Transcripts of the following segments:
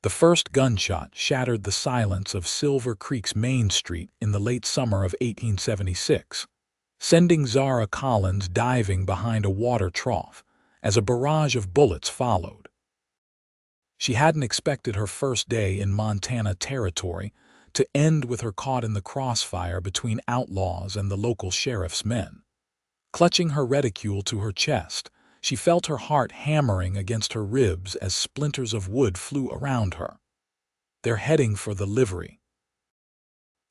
The first gunshot shattered the silence of Silver Creek's Main Street in the late summer of 1876, sending Zara Collins diving behind a water trough as a barrage of bullets followed. She hadn't expected her first day in Montana territory to end with her caught in the crossfire between outlaws and the local sheriff's men. Clutching her reticule to her chest, she felt her heart hammering against her ribs as splinters of wood flew around her. "They're heading for the livery,"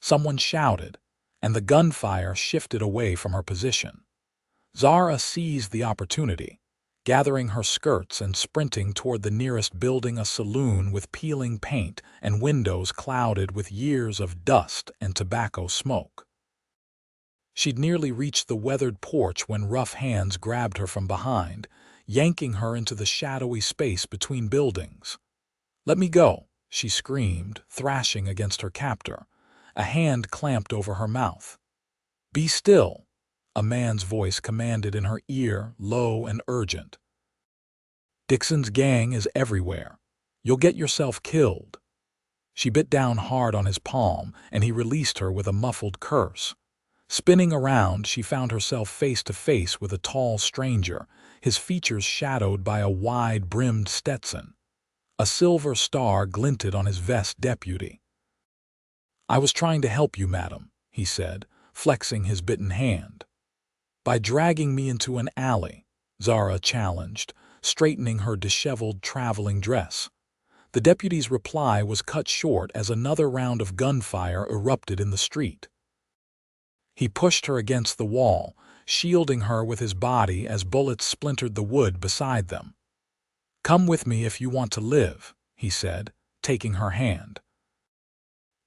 someone shouted, and the gunfire shifted away from her position. Zara seized the opportunity, gathering her skirts and sprinting toward the nearest building, a saloon with peeling paint and windows clouded with years of dust and tobacco smoke. She'd nearly reached the weathered porch when rough hands grabbed her from behind, yanking her into the shadowy space between buildings. "Let me go," she screamed, thrashing against her captor, a hand clamped over her mouth. "Be still," a man's voice commanded in her ear, low and urgent. "Dixon's gang is everywhere. You'll get yourself killed." She bit down hard on his palm, and he released her with a muffled curse. Spinning around, she found herself face to face with a tall stranger, his features shadowed by a wide-brimmed Stetson. A silver star glinted on his vest. "Deputy." "I was trying to help you, madam," he said, flexing his bitten hand. "By dragging me into an alley," Zara challenged, straightening her disheveled traveling dress. The deputy's reply was cut short as another round of gunfire erupted in the street. He pushed her against the wall, shielding her with his body as bullets splintered the wood beside them. "Come with me if you want to live," he said, taking her hand.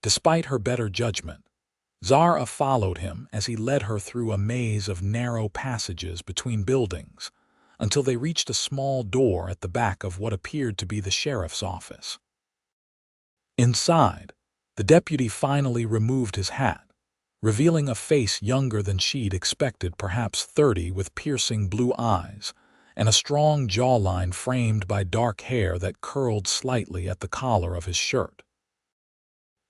Despite her better judgment, Zara followed him as he led her through a maze of narrow passages between buildings, until they reached a small door at the back of what appeared to be the sheriff's office. Inside, the deputy finally removed his hat, revealing a face younger than she'd expected, perhaps 30, with piercing blue eyes and a strong jawline framed by dark hair that curled slightly at the collar of his shirt.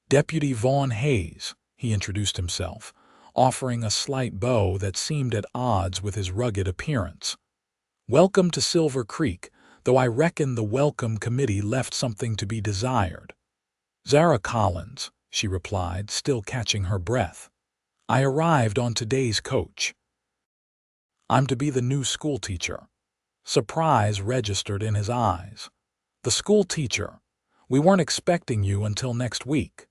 "Deputy Vaughn Hayes," he introduced himself, offering a slight bow that seemed at odds with his rugged appearance. "Welcome to Silver Creek, though I reckon the welcome committee left something to be desired." "Zara Collins," she replied, still catching her breath. "I arrived on today's coach." "I'm to be the new schoolteacher." Surprise registered in his eyes. "The schoolteacher? We weren't expecting you until next week."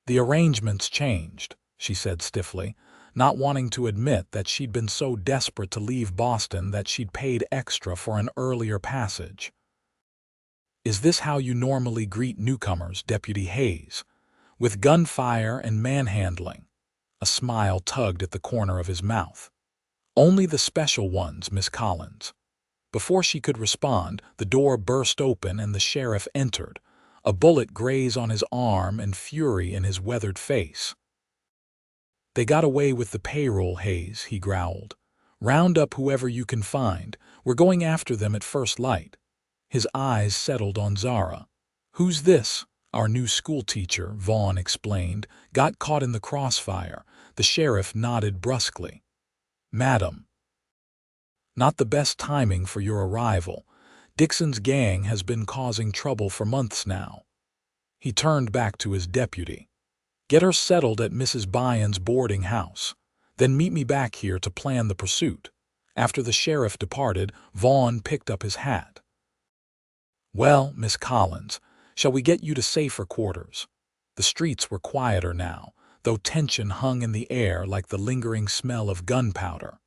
"The arrangements changed," she said stiffly, not wanting to admit that she'd been so desperate to leave Boston that she'd paid extra for an earlier passage. "Is this how you normally greet newcomers, Deputy Hayes? With gunfire and manhandling?" A smile tugged at the corner of his mouth. "Only the special ones, Miss Collins." Before she could respond, the door burst open and the sheriff entered, a bullet graze on his arm and fury in his weathered face. "They got away with the payroll, Hayes," he growled. "Round up whoever you can find. We're going after them at first light." His eyes settled on Zara. "Who's this?" "Our new schoolteacher," Vaughn explained. "Got caught in the crossfire." The sheriff nodded brusquely. "Madam, not the best timing for your arrival. Dixon's gang has been causing trouble for months now." He turned back to his deputy. "Get her settled at Mrs. Byon's boarding house. Then meet me back here to plan the pursuit." After the sheriff departed, Vaughn picked up his hat. "Well, Miss Collins, shall we get you to safer quarters?" The streets were quieter now, though tension hung in the air like the lingering smell of gunpowder.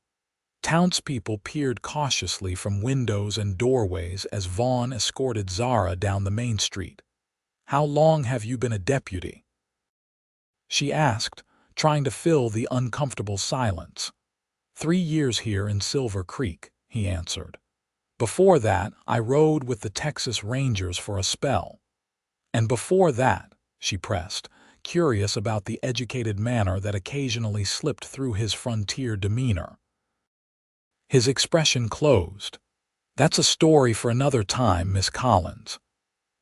Townspeople peered cautiously from windows and doorways as Vaughn escorted Zara down the main street. "How long have you been a deputy?" she asked, trying to fill the uncomfortable silence. 3 years here in Silver Creek," he answered. "Before that, I rode with the Texas Rangers for a spell." "And before that," she pressed, curious about the educated manner that occasionally slipped through his frontier demeanor. His expression closed. "That's a story for another time, Miss Collins."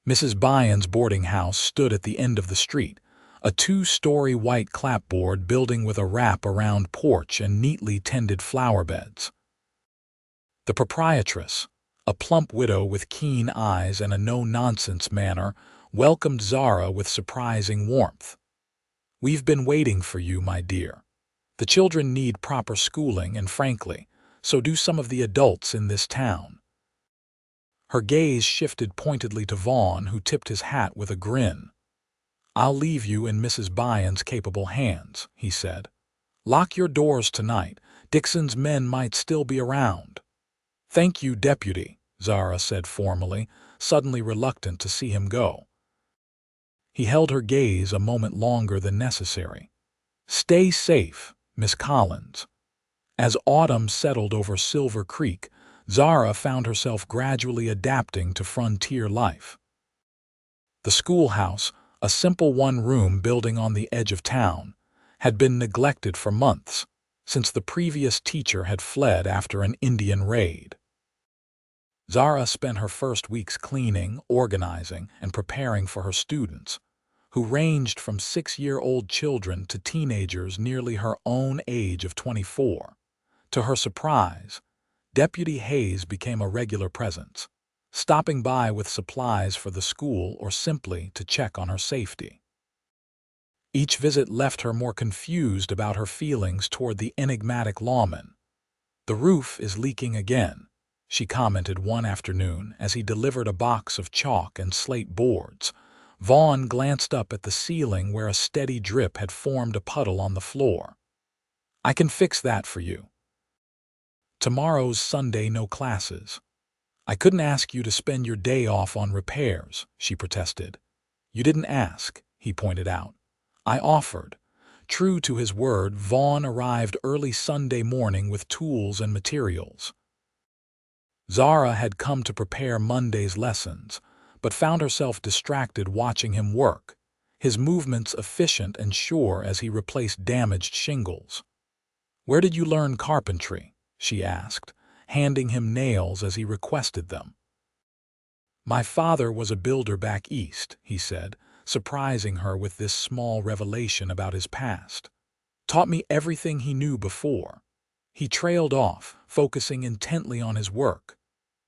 Mrs. Byon's boarding house stood at the end of the street, a two-story white clapboard building with a wrap-around porch and neatly tended flower beds. The proprietress, a plump widow with keen eyes and a no-nonsense manner, welcomed Zara with surprising warmth. "We've been waiting for you, my dear. The children need proper schooling, and frankly, so do some of the adults in this town." Her gaze shifted pointedly to Vaughn, who tipped his hat with a grin. "I'll leave you in Mrs. Byon's capable hands," he said. "Lock your doors tonight. Dixon's men might still be around." "Thank you, Deputy," Zara said formally, suddenly reluctant to see him go. He held her gaze a moment longer than necessary. "Stay safe, Miss Collins." As autumn settled over Silver Creek, Zara found herself gradually adapting to frontier life. The schoolhouse, a simple one-room building on the edge of town, had been neglected for months, since the previous teacher had fled after an Indian raid. Zara spent her first weeks cleaning, organizing, and preparing for her students, who ranged from 6-year-old children to teenagers nearly her own age of 24. To her surprise, Deputy Hayes became a regular presence, stopping by with supplies for the school or simply to check on her safety. Each visit left her more confused about her feelings toward the enigmatic lawmen. "The roof is leaking again," she commented one afternoon as he delivered a box of chalk and slate boards. Vaughn glanced up at the ceiling where a steady drip had formed a puddle on the floor. "I can fix that for you." "Tomorrow's Sunday, no classes." "I couldn't ask you to spend your day off on repairs," she protested. "You didn't ask," he pointed out. "I offered." True to his word, Vaughn arrived early Sunday morning with tools and materials. Zara had come to prepare Monday's lessons, but found herself distracted watching him work, his movements efficient and sure as he replaced damaged shingles. "Where did you learn carpentry?" she asked, handing him nails as he requested them. "My father was a builder back east," he said, surprising her with this small revelation about his past. "Taught me everything he knew before." He trailed off, focusing intently on his work.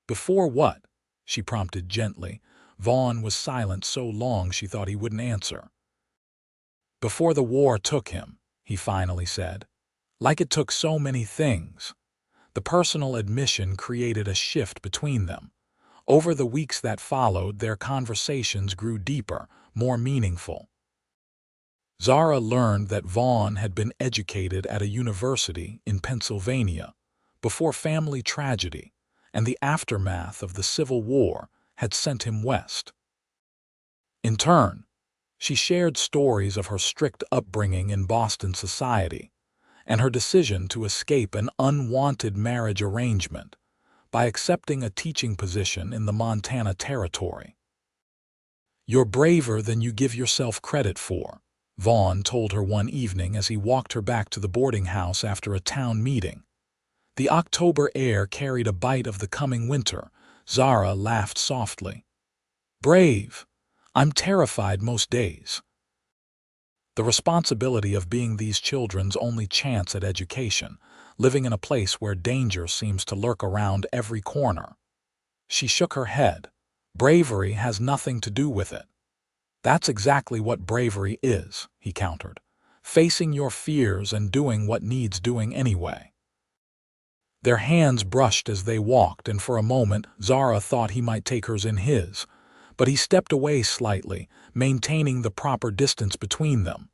"Before what?" she prompted gently. Vaughn was silent so long she thought he wouldn't answer. "Before the war took him," he finally said. "Like it took so many things." The personal admission created a shift between them. Over the weeks that followed, their conversations grew deeper, more meaningful. Zara learned that Vaughn had been educated at a university in Pennsylvania before family tragedy and the aftermath of the Civil War had sent him west. In turn, she shared stories of her strict upbringing in Boston society and her decision to escape an unwanted marriage arrangement by accepting a teaching position in the Montana Territory. "You're braver than you give yourself credit for," Vaughn told her one evening as he walked her back to the boarding house after a town meeting. The October air carried a bite of the coming winter. Zara laughed softly. "Brave? I'm terrified most days." The responsibility of being these children's only chance at education, living in a place where danger seems to lurk around every corner. She shook her head. "Bravery has nothing to do with it." "That's exactly what bravery is," he countered. "Facing your fears and doing what needs doing anyway." Their hands brushed as they walked, and for a moment Zara thought he might take hers in his, but he stepped away slightly, maintaining the proper distance between them.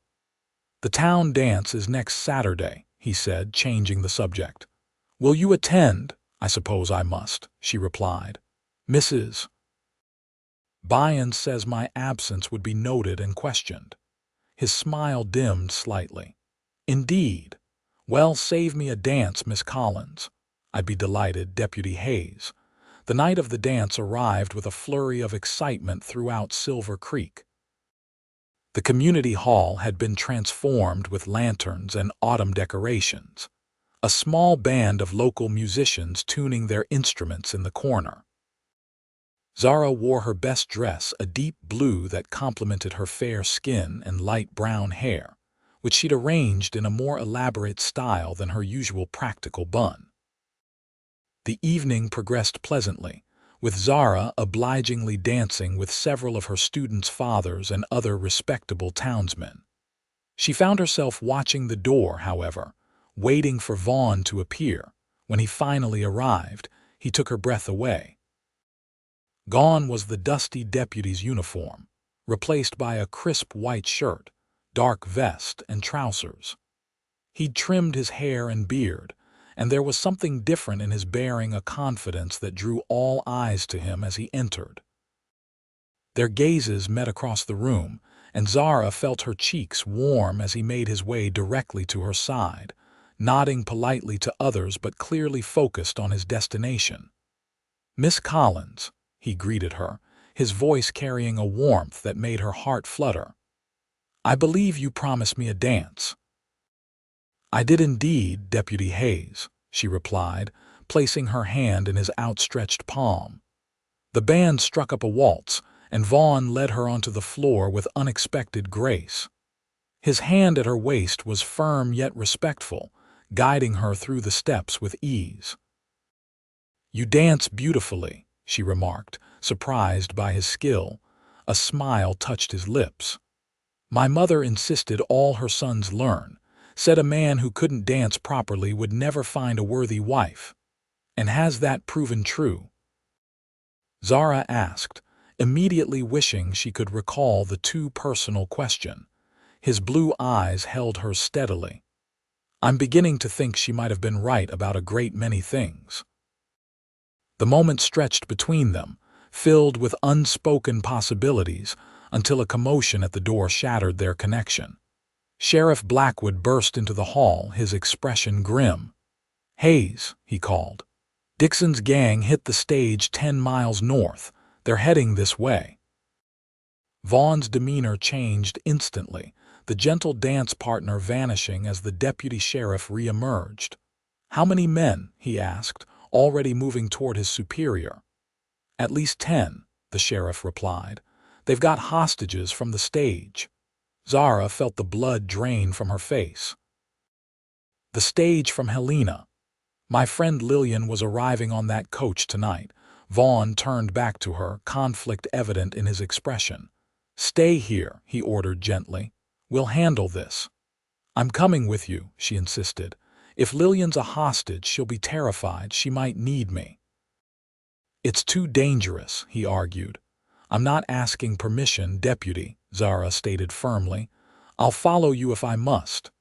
"The town dance is next Saturday," he said, changing the subject. "Will you attend?" "I suppose I must," she replied. "Mrs. Byron says my absence would be noted and questioned." His smile dimmed slightly. "Indeed. Well, save me a dance, Miss Collins." "I'd be delighted, Deputy Hayes." The night of the dance arrived with a flurry of excitement throughout Silver Creek. The community hall had been transformed with lanterns and autumn decorations, a small band of local musicians tuning their instruments in the corner. Zara wore her best dress, a deep blue that complemented her fair skin and light brown hair, which she'd arranged in a more elaborate style than her usual practical bun. The evening progressed pleasantly, with Zara obligingly dancing with several of her students' fathers and other respectable townsmen. She found herself watching the door, however, waiting for Vaughn to appear. When he finally arrived, he took her breath away. Gone was the dusty deputy's uniform, replaced by a crisp white shirt, dark vest, and trousers. He'd trimmed his hair and beard, and there was something different in his bearing, a confidence that drew all eyes to him as he entered. Their gazes met across the room, and Zara felt her cheeks warm as he made his way directly to her side, nodding politely to others but clearly focused on his destination. "Miss Collins," he greeted her, his voice carrying a warmth that made her heart flutter. "I believe you promised me a dance." "I did indeed, Deputy Hayes," she replied, placing her hand in his outstretched palm. The band struck up a waltz, and Vaughn led her onto the floor with unexpected grace. His hand at her waist was firm yet respectful, guiding her through the steps with ease. "You dance beautifully," she remarked, surprised by his skill. A smile touched his lips. "My mother insisted all her sons learn, said a man who couldn't dance properly would never find a worthy wife. And has that proven true?" Zara asked, immediately wishing she could recall the too personal question. His blue eyes held hers steadily. "I'm beginning to think she might have been right about a great many things." The moment stretched between them, filled with unspoken possibilities, until a commotion at the door shattered their connection. Sheriff Blackwood burst into the hall, his expression grim. "Hayes," he called. "Dixon's gang hit the stage 10 miles north. They're heading this way." Vaughn's demeanor changed instantly, the gentle dance partner vanishing as the deputy sheriff re-emerged. "How many men?" he asked, already moving toward his superior. "At least 10, the sheriff replied. "They've got hostages from the stage." Zara felt the blood drain from her face. "The stage from Helena. My friend Lillian was arriving on that coach tonight." Vaughn turned back to her, conflict evident in his expression. "Stay here," he ordered gently. "We'll handle this." "I'm coming with you," she insisted. "If Lillian's a hostage, she'll be terrified. She might need me." "It's too dangerous," he argued. "I'm not asking permission, Deputy," Zara stated firmly. "I'll follow you if I must."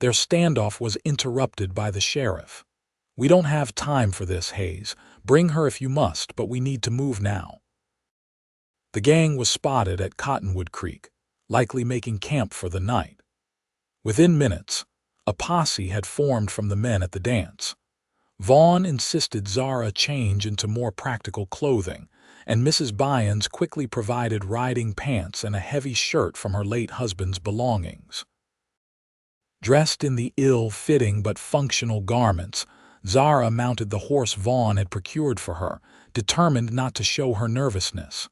Their standoff was interrupted by the sheriff. "We don't have time for this, Hayes. Bring her if you must, but we need to move now." The gang was spotted at Cottonwood Creek, likely making camp for the night. Within minutes, a posse had formed from the men at the dance. Vaughn insisted Zara change into more practical clothing, and Mrs. Byans quickly provided riding pants and a heavy shirt from her late husband's belongings. Dressed in the ill-fitting but functional garments, Zara mounted the horse Vaughn had procured for her, determined not to show her nervousness.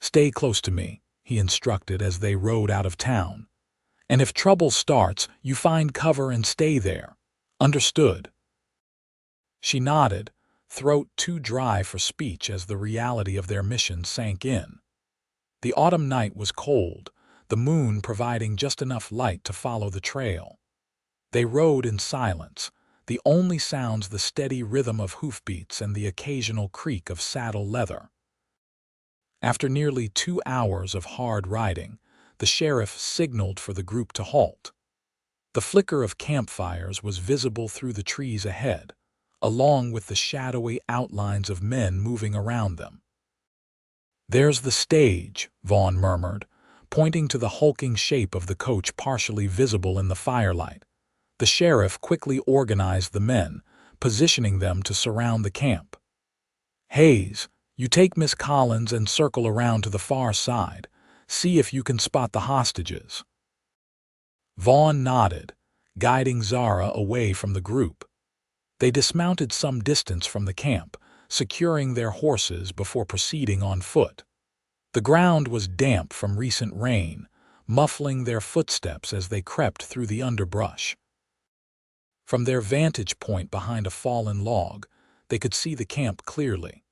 "Stay close to me," he instructed as they rode out of town. "And if trouble starts, you find cover and stay there. Understood?" She nodded, throat too dry for speech as the reality of their mission sank in. The autumn night was cold, the moon providing just enough light to follow the trail. They rode in silence, the only sounds the steady rhythm of hoofbeats and the occasional creak of saddle leather. After nearly 2 hours of hard riding, the sheriff signaled for the group to halt. The flicker of campfires was visible through the trees ahead, along with the shadowy outlines of men moving around them. "There's the stage," Vaughn murmured, pointing to the hulking shape of the coach partially visible in the firelight. The sheriff quickly organized the men, positioning them to surround the camp. "Hayes, you take Miss Collins and circle around to the far side. See if you can spot the hostages." Vaughn nodded, guiding Zara away from the group. They dismounted some distance from the camp, securing their horses before proceeding on foot. The ground was damp from recent rain, muffling their footsteps as they crept through the underbrush. From their vantage point behind a fallen log, they could see the camp clearly.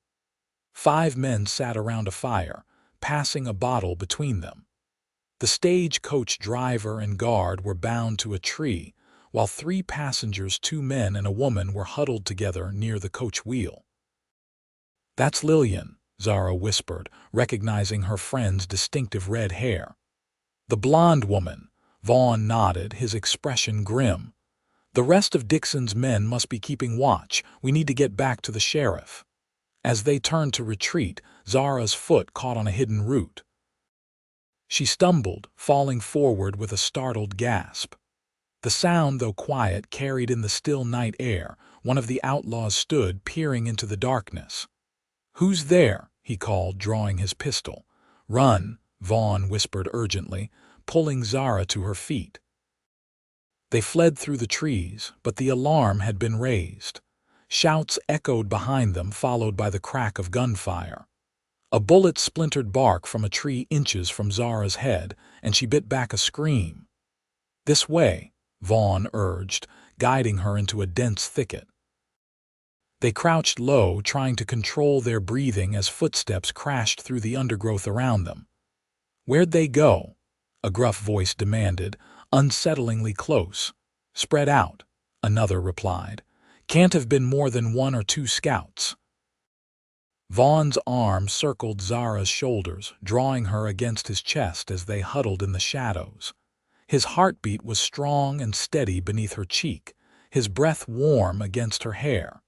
5 men sat around a fire, passing a bottle between them. The stagecoach driver and guard were bound to a tree, while 3 passengers, 2 men and a woman, were huddled together near the coach wheel. "That's Lillian," Zara whispered, recognizing her friend's distinctive red hair. "The blonde woman," Vaughn nodded, his expression grim. "The rest of Dixon's men must be keeping watch. We need to get back to the sheriff." As they turned to retreat, Zara's foot caught on a hidden root. She stumbled, falling forward with a startled gasp. The sound, though quiet, carried in the still night air. One of the outlaws stood, peering into the darkness. "Who's there?" he called, drawing his pistol. "Run," Vaughn whispered urgently, pulling Zara to her feet. They fled through the trees, but the alarm had been raised. Shouts echoed behind them, followed by the crack of gunfire. A bullet splintered bark from a tree inches from Zara's head, and she bit back a scream. "This way," Vaughn urged, guiding her into a dense thicket. They crouched low, trying to control their breathing as footsteps crashed through the undergrowth around them. "Where'd they go?" a gruff voice demanded, unsettlingly close. "Spread out," another replied. "Can't have been more than 1 or 2 scouts." Vaughn's arm circled Zara's shoulders, drawing her against his chest as they huddled in the shadows. His heartbeat was strong and steady beneath her cheek, his breath warm against her hair.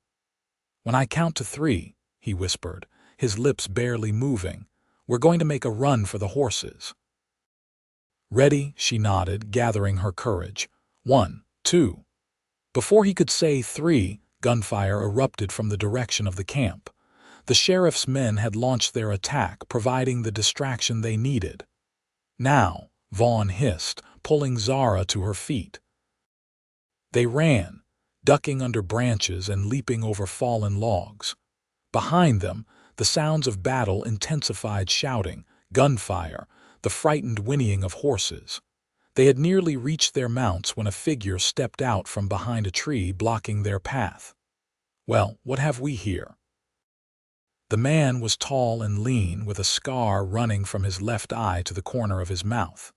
"When I count to 3, he whispered, his lips barely moving, "we're going to make a run for the horses." "Ready," she nodded, gathering her courage. 1, 2. Before he could say 3, gunfire erupted from the direction of the camp. The sheriff's men had launched their attack, providing the distraction they needed. "Now," Vaughn hissed, pulling Zara to her feet. They ran, ducking under branches and leaping over fallen logs. Behind them, the sounds of battle intensified, shouting, gunfire, the frightened whinnying of horses. They had nearly reached their mounts when a figure stepped out from behind a tree, blocking their path. "Well, what have we here?" The man was tall and lean, with a scar running from his left eye to the corner of his mouth.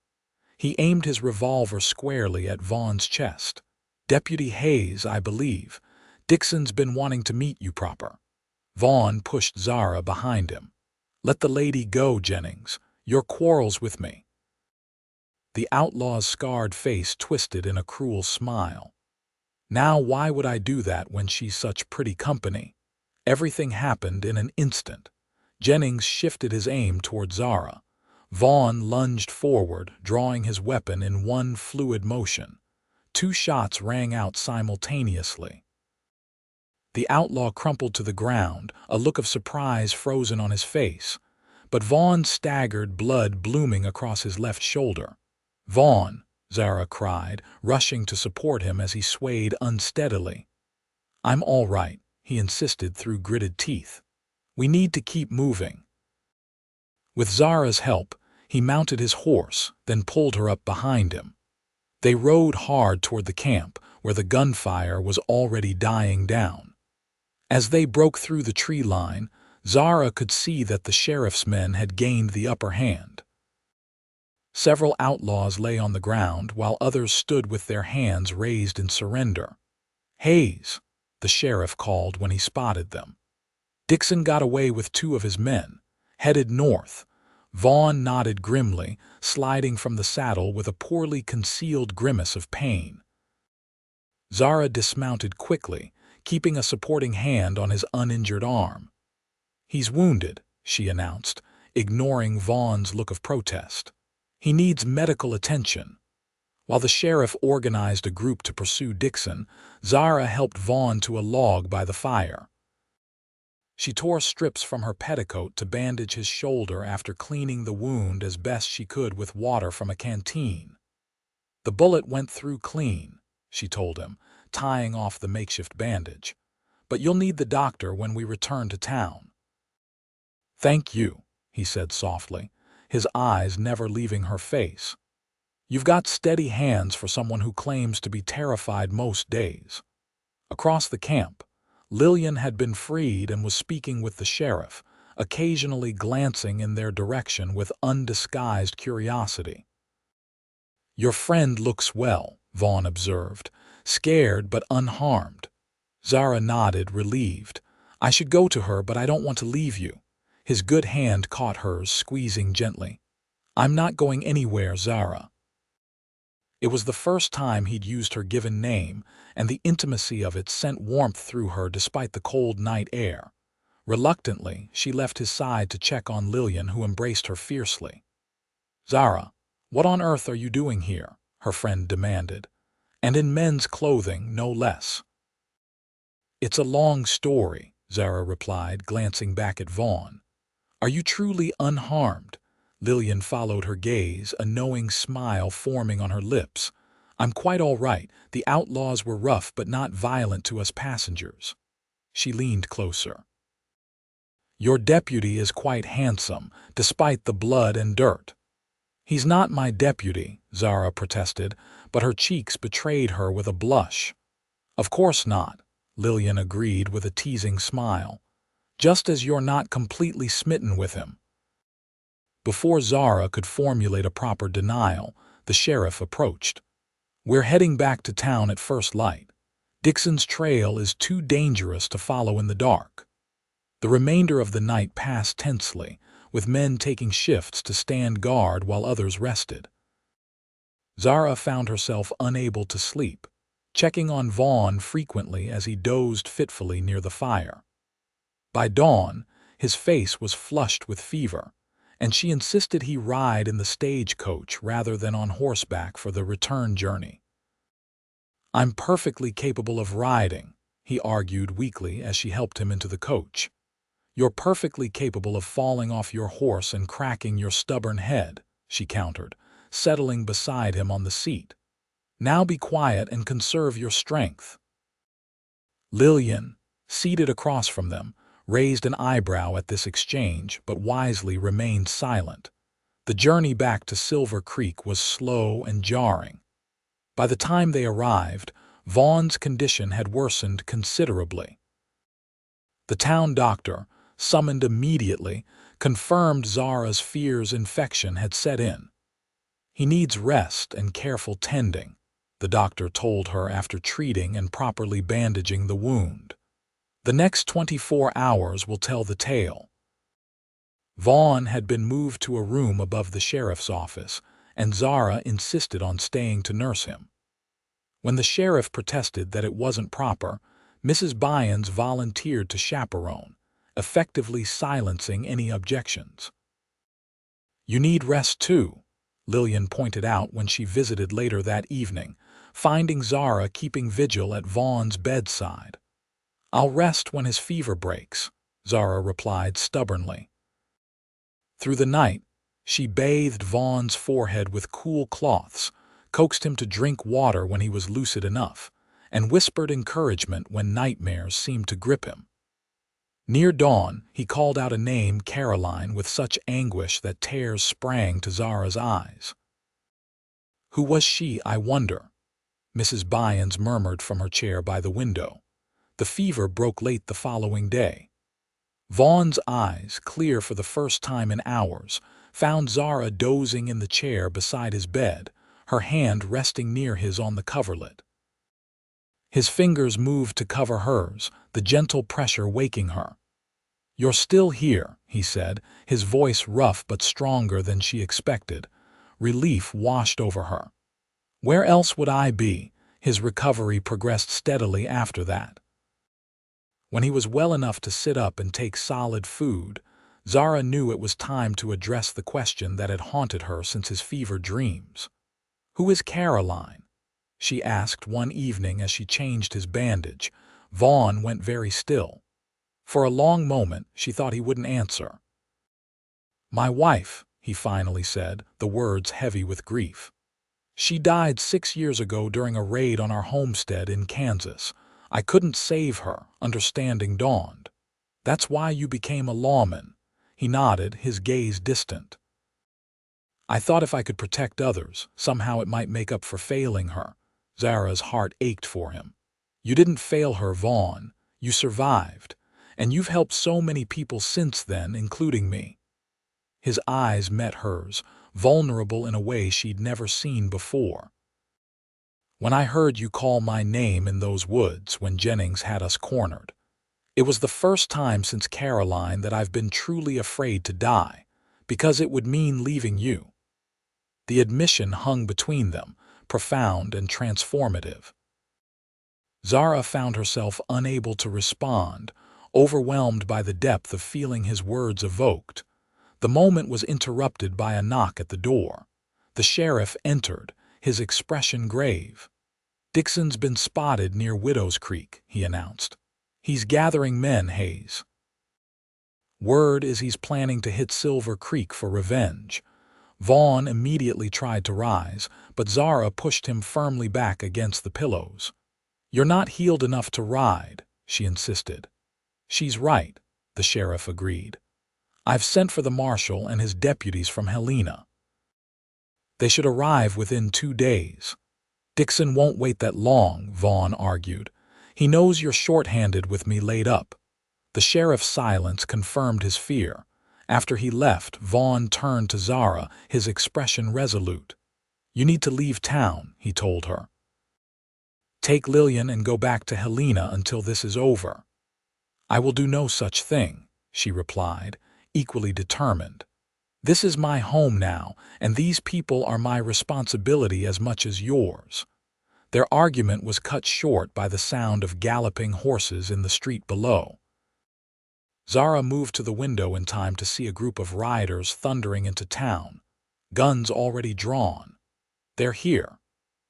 He aimed his revolver squarely at Vaughn's chest. "Deputy Hayes, I believe. Dixon's been wanting to meet you proper." Vaughn pushed Zara behind him. "Let the lady go, Jennings. Your quarrel's with me." The outlaw's scarred face twisted in a cruel smile. "Now why would I do that when she's such pretty company?" Everything happened in an instant. Jennings shifted his aim toward Zara. Vaughn lunged forward, drawing his weapon in one fluid motion. 2 shots rang out simultaneously. The outlaw crumpled to the ground, a look of surprise frozen on his face. But Vaughn staggered, blood blooming across his left shoulder. "Vaughn!" Zara cried, rushing to support him as he swayed unsteadily. "I'm all right," he insisted through gritted teeth. "We need to keep moving." With Zara's help, he mounted his horse, then pulled her up behind him. They rode hard toward the camp, where the gunfire was already dying down. As they broke through the tree line, Zara could see that the sheriff's men had gained the upper hand. Several outlaws lay on the ground, while others stood with their hands raised in surrender. "Hayes," the sheriff called when he spotted them. "Dixon got away with 2 of his men, headed north." Vaughn nodded grimly, sliding from the saddle with a poorly concealed grimace of pain. Zara dismounted quickly, keeping a supporting hand on his uninjured arm. "He's wounded," she announced, ignoring Vaughn's look of protest. "He needs medical attention." While the sheriff organized a group to pursue Dixon, Zara helped Vaughn to a log by the fire. She tore strips from her petticoat to bandage his shoulder after cleaning the wound as best she could with water from a canteen. "The bullet went through clean," she told him, tying off the makeshift bandage. but you'll need the doctor when we return to town." "Thank you," he said softly, his eyes never leaving her face. "You've got steady hands for someone who claims to be terrified most days." Across the camp, Lillian had been freed and was speaking with the sheriff, occasionally glancing in their direction with undisguised curiosity. "Your friend looks well," Vaughn observed, "scared but unharmed." Zara nodded, relieved. "I should go to her, but I don't want to leave you." His good hand caught hers, squeezing gently. "I'm not going anywhere, Zara." It was the first time he'd used her given name, and the intimacy of it sent warmth through her despite the cold night air. Reluctantly, she left his side to check on Lillian, who embraced her fiercely. "Zara, what on earth are you doing here?" her friend demanded. "And in men's clothing, no less." "It's a long story," Zara replied, glancing back at Vaughn. "Are you truly unharmed?" Lillian followed her gaze, a knowing smile forming on her lips. "I'm quite all right. The outlaws were rough but not violent to us passengers." She leaned closer. "Your deputy is quite handsome, despite the blood and dirt." "He's not my deputy," Zara protested, but her cheeks betrayed her with a blush. "Of course not," Lillian agreed with a teasing smile. "Just as you're not completely smitten with him." Before Zara could formulate a proper denial, the sheriff approached. "We're heading back to town at first light. Dixon's trail is too dangerous to follow in the dark." The remainder of the night passed tensely, with men taking shifts to stand guard while others rested. Zara found herself unable to sleep, checking on Vaughn frequently as he dozed fitfully near the fire. By dawn, his face was flushed with fever, and she insisted he ride in the stagecoach rather than on horseback for the return journey. "I'm perfectly capable of riding," he argued weakly as she helped him into the coach. "You're perfectly capable of falling off your horse and cracking your stubborn head," she countered, settling beside him on the seat. "Now be quiet and conserve your strength." Lillian, seated across from them, raised an eyebrow at this exchange, but wisely remained silent. The journey back to Silver Creek was slow and jarring. By the time they arrived, Vaughn's condition had worsened considerably. The town doctor, summoned immediately, confirmed Zara's fears infection had set in. "He needs rest and careful tending," the doctor told her after treating and properly bandaging the wound. "The next 24 hours will tell the tale." Vaughn had been moved to a room above the sheriff's office, and Zara insisted on staying to nurse him. When the sheriff protested that it wasn't proper, Mrs. Byans volunteered to chaperone, effectively silencing any objections. "You need rest too," Lillian pointed out when she visited later that evening, finding Zara keeping vigil at Vaughn's bedside. "I'll rest when his fever breaks," Zara replied stubbornly. Through the night, she bathed Vaughn's forehead with cool cloths, coaxed him to drink water when he was lucid enough, and whispered encouragement when nightmares seemed to grip him. Near dawn, he called out a name, Caroline, with such anguish that tears sprang to Zara's eyes. "Who was she, I wonder?" Mrs. Byans murmured from her chair by the window. The fever broke late the following day. Vaughn's eyes, clear for the first time in hours, found Zara dozing in the chair beside his bed, her hand resting near his on the coverlet. His fingers moved to cover hers, the gentle pressure waking her. "You're still here," he said, his voice rough but stronger than she expected. Relief washed over her. "Where else would I be?" His recovery progressed steadily after that. When he was well enough to sit up and take solid food, Zara knew it was time to address the question that had haunted her since his fever dreams. "Who is Caroline?" she asked one evening as she changed his bandage. Vaughn went very still. For a long moment, she thought he wouldn't answer. "My wife," he finally said, the words heavy with grief. "She died 6 years ago during a raid on our homestead in Kansas. I couldn't save her, understanding dawned. That's why you became a lawman. He nodded, his gaze distant. I thought if I could protect others, somehow it might make up for failing her. Zara's heart ached for him. You didn't fail her, Vaughn. You survived. And you've helped so many people since then, including me. His eyes met hers, vulnerable in a way she'd never seen before. When I heard you call my name in those woods when Jennings had us cornered, it was the first time since Caroline that I've been truly afraid to die, because it would mean leaving you. The admission hung between them, profound and transformative. Zara found herself unable to respond, overwhelmed by the depth of feeling his words evoked. The moment was interrupted by a knock at the door. The sheriff entered, his expression grave. "Dixon's been spotted near Widow's Creek," he announced. "He's gathering men, Hayes. Word is he's planning to hit Silver Creek for revenge." Vaughn immediately tried to rise, but Zara pushed him firmly back against the pillows. "You're not healed enough to ride," she insisted. "She's right," the sheriff agreed. "I've sent for the marshal and his deputies from Helena. They should arrive within 2 days. Dixon won't wait that long," Vaughn argued. "He knows you're short-handed with me laid up." The sheriff's silence confirmed his fear. After he left, Vaughn turned to Zara, his expression resolute. "You need to leave town," he told her. "Take Lillian and go back to Helena until this is over." "I will do no such thing," she replied, equally determined. "This is my home now, and these people are my responsibility as much as yours." Their argument was cut short by the sound of galloping horses in the street below. Zara moved to the window in time to see a group of riders thundering into town, guns already drawn. "They're here."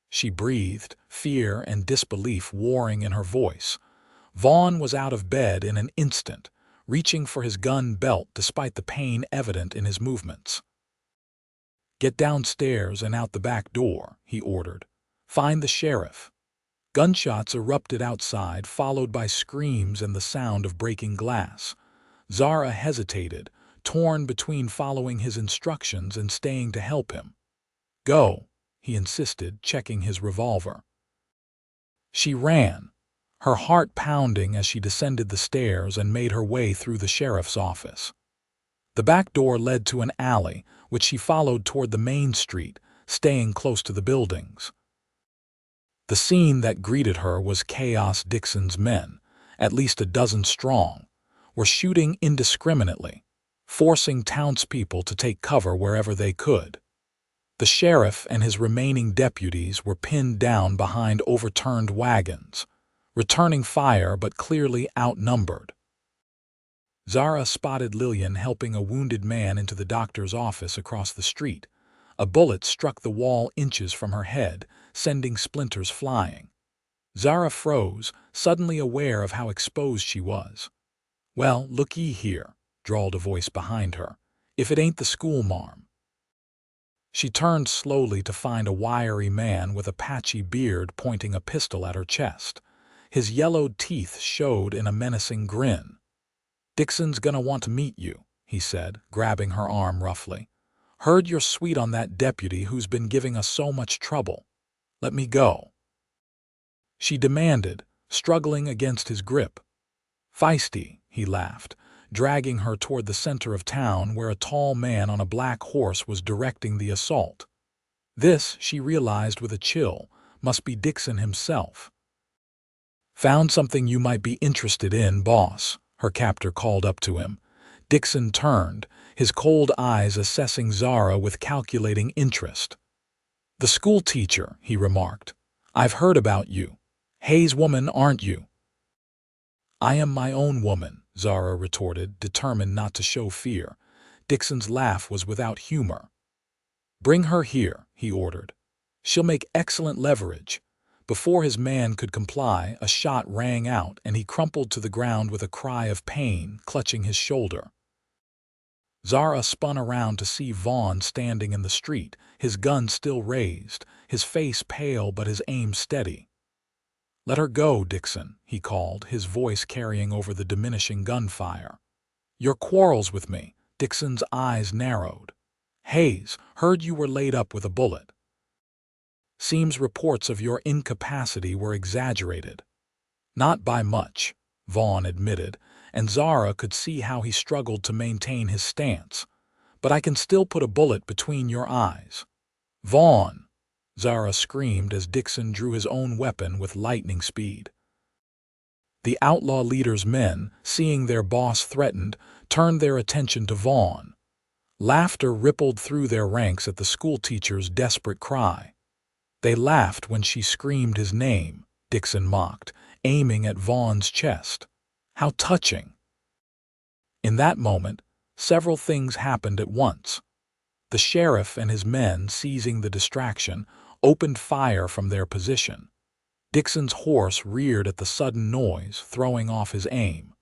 She breathed, fear and disbelief warring in her voice. Vaughn was out of bed in an instant, reaching for his gun belt despite the pain evident in his movements. "Get downstairs and out the back door," he ordered. "Find the sheriff." Gunshots erupted outside, followed by screams and the sound of breaking glass. Zara hesitated, torn between following his instructions and staying to help him. "Go," he insisted, checking his revolver. She ran, her heart pounding as she descended the stairs and made her way through the sheriff's office. The back door led to an alley, which she followed toward the main street, staying close to the buildings. The scene that greeted her was chaos. Dixon's men, at least a dozen strong, were shooting indiscriminately, forcing townspeople to take cover wherever they could. The sheriff and his remaining deputies were pinned down behind overturned wagons, returning fire but clearly outnumbered. Zara spotted Lillian helping a wounded man into the doctor's office across the street. A bullet struck the wall inches from her head, sending splinters flying. Zara froze, suddenly aware of how exposed she was. "Well, look-ye here," drawled a voice behind her. "If it ain't the schoolmarm." She turned slowly to find a wiry man with a patchy beard pointing a pistol at her chest. His yellowed teeth showed in a menacing grin. "Dixon's gonna want to meet you," he said, grabbing her arm roughly. "Heard you're sweet on that deputy who's been giving us so much trouble. Let me go," she demanded, struggling against his grip. "Feisty," he laughed, dragging her toward the center of town where a tall man on a black horse was directing the assault. This, she realized with a chill, must be Dixon himself. "Found something you might be interested in, boss," her captor called up to him. Dixon turned, his cold eyes assessing Zara with calculating interest. "The schoolteacher," he remarked. "I've heard about you. Hayes' woman, aren't you?" "I am my own woman," Zara retorted, determined not to show fear. Dixon's laugh was without humor. "Bring her here," he ordered. "She'll make excellent leverage." Before his man could comply, a shot rang out and he crumpled to the ground with a cry of pain, clutching his shoulder. Zara spun around to see Vaughn standing in the street, his gun still raised, his face pale but his aim steady. "Let her go, Dixon," he called, his voice carrying over the diminishing gunfire. "Your quarrels with me." Dixon's eyes narrowed. "Hayes, heard you were laid up with a bullet. Seems reports of your incapacity were exaggerated." "Not by much," Vaughn admitted, and Zara could see how he struggled to maintain his stance. "But I can still put a bullet between your eyes." "Vaughn!" Zara screamed as Dixon drew his own weapon with lightning speed. The outlaw leader's men, seeing their boss threatened, turned their attention to Vaughn. Laughter rippled through their ranks at the schoolteacher's desperate cry. "They laughed when she screamed his name," Dixon mocked, aiming at Vaughn's chest. "How touching!" In that moment, several things happened at once. The sheriff and his men, seizing the distraction, opened fire from their position. Dixon's horse reared at the sudden noise, throwing off his aim.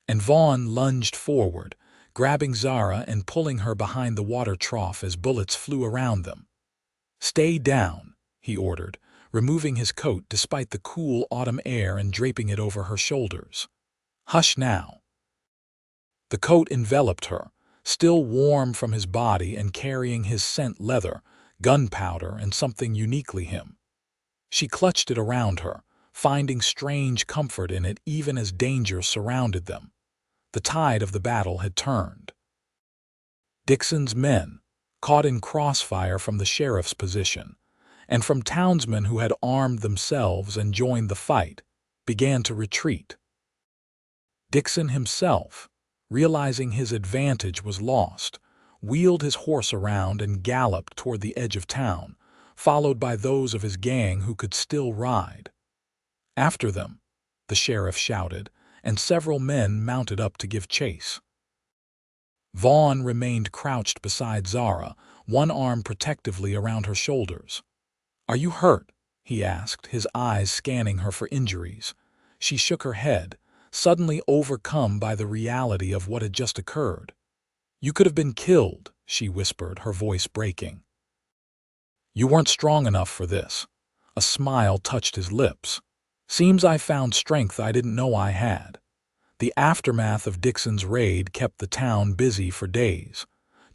And Vaughn lunged forward, grabbing Zara and pulling her behind the water trough as bullets flew around them. "Stay down," he ordered, removing his coat despite the cool autumn air and draping it over her shoulders. "Hush now." The coat enveloped her, still warm from his body and carrying his scent leather, gunpowder, and something uniquely him. She clutched it around her, finding strange comfort in it even as danger surrounded them. The tide of the battle had turned. Dixon's men, caught in crossfire from the sheriff's position, and from townsmen who had armed themselves and joined the fight, began to retreat. Dixon himself, realizing his advantage was lost, wheeled his horse around and galloped toward the edge of town, followed by those of his gang who could still ride. "After them," the sheriff shouted, and several men mounted up to give chase. Vaughn remained crouched beside Zara, one arm protectively around her shoulders. "Are you hurt?" he asked, his eyes scanning her for injuries. She shook her head, suddenly overcome by the reality of what had just occurred. "You could have been killed," she whispered, her voice breaking. "You weren't strong enough for this." A smile touched his lips. "Seems I found strength I didn't know I had." The aftermath of Dixon's raid kept the town busy for days.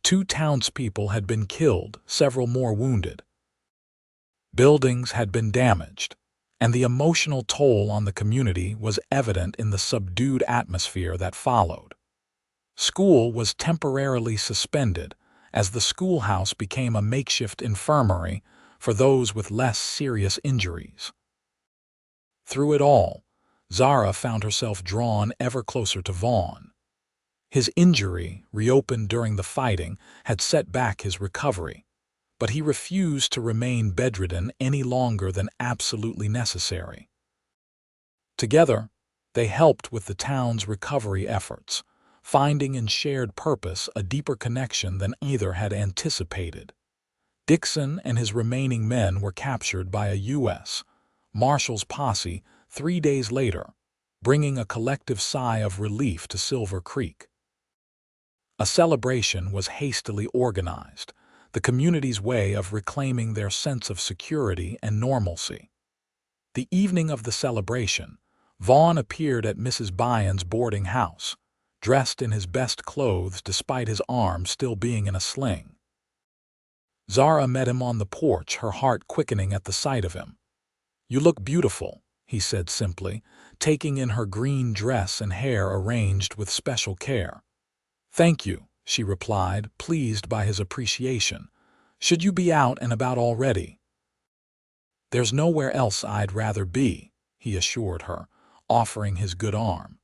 2 townspeople had been killed, several more wounded. Buildings had been damaged, and the emotional toll on the community was evident in the subdued atmosphere that followed. School was temporarily suspended, as the schoolhouse became a makeshift infirmary for those with less serious injuries. Through it all, Zara found herself drawn ever closer to Vaughn. His injury, reopened during the fighting, had set back his recovery, but he refused to remain bedridden any longer than absolutely necessary. Together, they helped with the town's recovery efforts, finding in shared purpose a deeper connection than either had anticipated. Dixon and his remaining men were captured by a U.S. Marshal's posse 3 days later, bringing a collective sigh of relief to Silver Creek. A celebration was hastily organized, the community's way of reclaiming their sense of security and normalcy. The evening of the celebration, Vaughn appeared at Mrs. Byon's boarding house, dressed in his best clothes despite his arm still being in a sling. Zara met him on the porch, her heart quickening at the sight of him. "You look beautiful," he said simply, taking in her green dress and hair arranged with special care. "Thank you," she replied, pleased by his appreciation. "Should you be out and about already?" "There's nowhere else I'd rather be," he assured her, offering his good arm.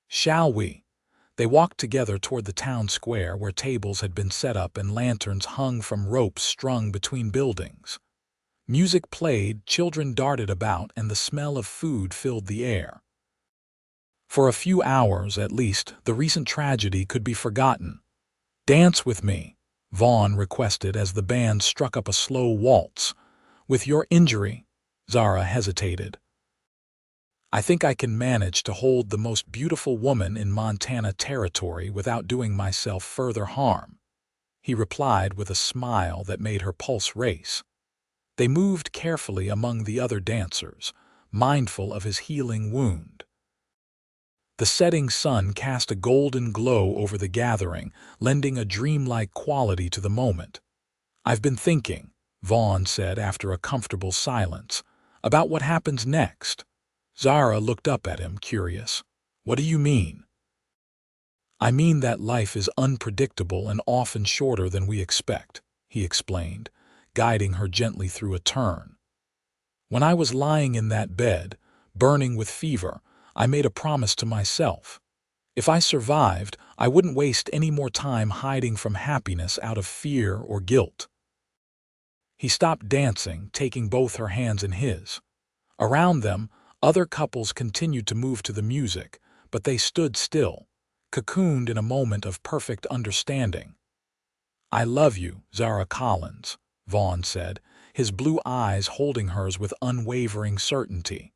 "Shall we?" They walked together toward the town square where tables had been set up and lanterns hung from ropes strung between buildings. Music played, children darted about, and the smell of food filled the air. For a few hours, at least, the recent tragedy could be forgotten. "Dance with me," Vaughn requested as the band struck up a slow waltz. "With your injury," Zara hesitated. "I think I can manage to hold the most beautiful woman in Montana territory without doing myself further harm," he replied with a smile that made her pulse race. They moved carefully among the other dancers, mindful of his healing wound. The setting sun cast a golden glow over the gathering, lending a dreamlike quality to the moment. "I've been thinking," Vaughn said after a comfortable silence, "about what happens next." Zara looked up at him, curious. "What do you mean?" "I mean that life is unpredictable and often shorter than we expect," he explained, guiding her gently through a turn. "When I was lying in that bed, burning with fever, I made a promise to myself. If I survived, I wouldn't waste any more time hiding from happiness out of fear or guilt." He stopped dancing, taking both her hands in his. Around them, other couples continued to move to the music, but they stood still, cocooned in a moment of perfect understanding. "I love you, Zara Collins," Vaughn said, his blue eyes holding hers with unwavering certainty.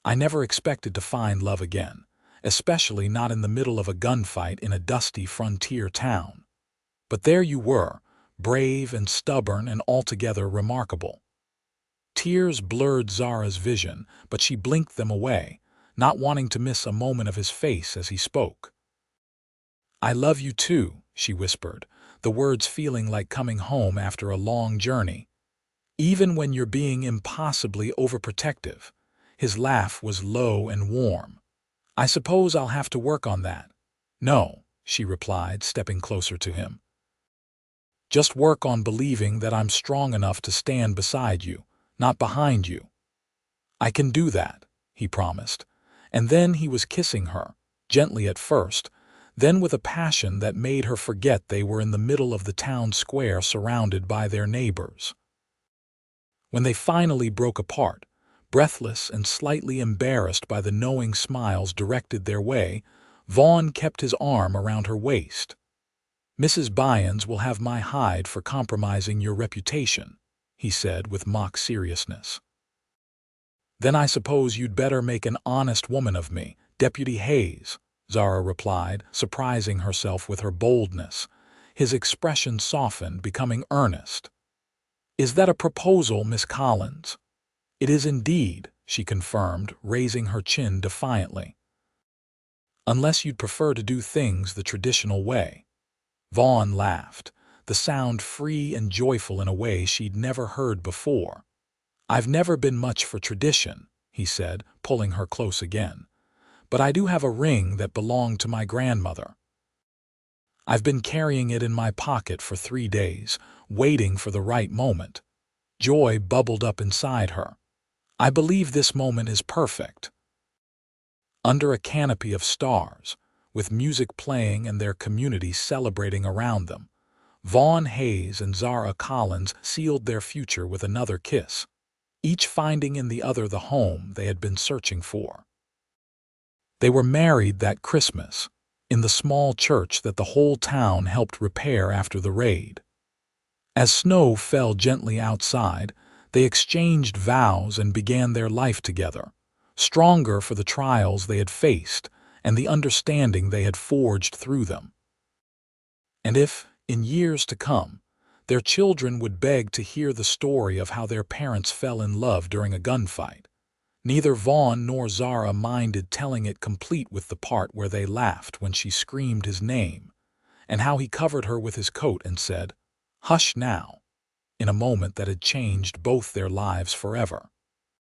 "I never expected to find love again, especially not in the middle of a gunfight in a dusty frontier town. But there you were, brave and stubborn and altogether remarkable." Tears blurred Zara's vision, but she blinked them away, not wanting to miss a moment of his face as he spoke. "I love you too," she whispered, the words feeling like coming home after a long journey. "Even when you're being impossibly overprotective." His laugh was low and warm. "I suppose I'll have to work on that." "No," she replied, stepping closer to him. "Just work on believing that I'm strong enough to stand beside you, not behind you." "I can do that," he promised. And then he was kissing her, gently at first, then with a passion that made her forget they were in the middle of the town square surrounded by their neighbors. When they finally broke apart, breathless and slightly embarrassed by the knowing smiles directed their way, Vaughn kept his arm around her waist. "Mrs. Byans will have my hide for compromising your reputation," he said with mock seriousness. "Then I suppose you'd better make an honest woman of me, Deputy Hayes," Zara replied, surprising herself with her boldness. His expression softened, becoming earnest. "Is that a proposal, Miss Collins?" "It is indeed," she confirmed, raising her chin defiantly. "Unless you'd prefer to do things the traditional way." Vaughn laughed, the sound free and joyful in a way she'd never heard before. "I've never been much for tradition," he said, pulling her close again. "But I do have a ring that belonged to my grandmother. I've been carrying it in my pocket for 3 days, waiting for the right moment." Joy bubbled up inside her. "I believe this moment is perfect." Under a canopy of stars, with music playing and their community celebrating around them, Vaughn Hayes and Zara Collins sealed their future with another kiss, each finding in the other the home they had been searching for. They were married that Christmas, in the small church that the whole town helped repair after the raid. As snow fell gently outside, they exchanged vows and began their life together, stronger for the trials they had faced and the understanding they had forged through them. And if, in years to come, their children would beg to hear the story of how their parents fell in love during a gunfight, neither Vaughn nor Zara minded telling it, complete with the part where they laughed when she screamed his name, and how he covered her with his coat and said, "Hush now," in a moment that had changed both their lives forever.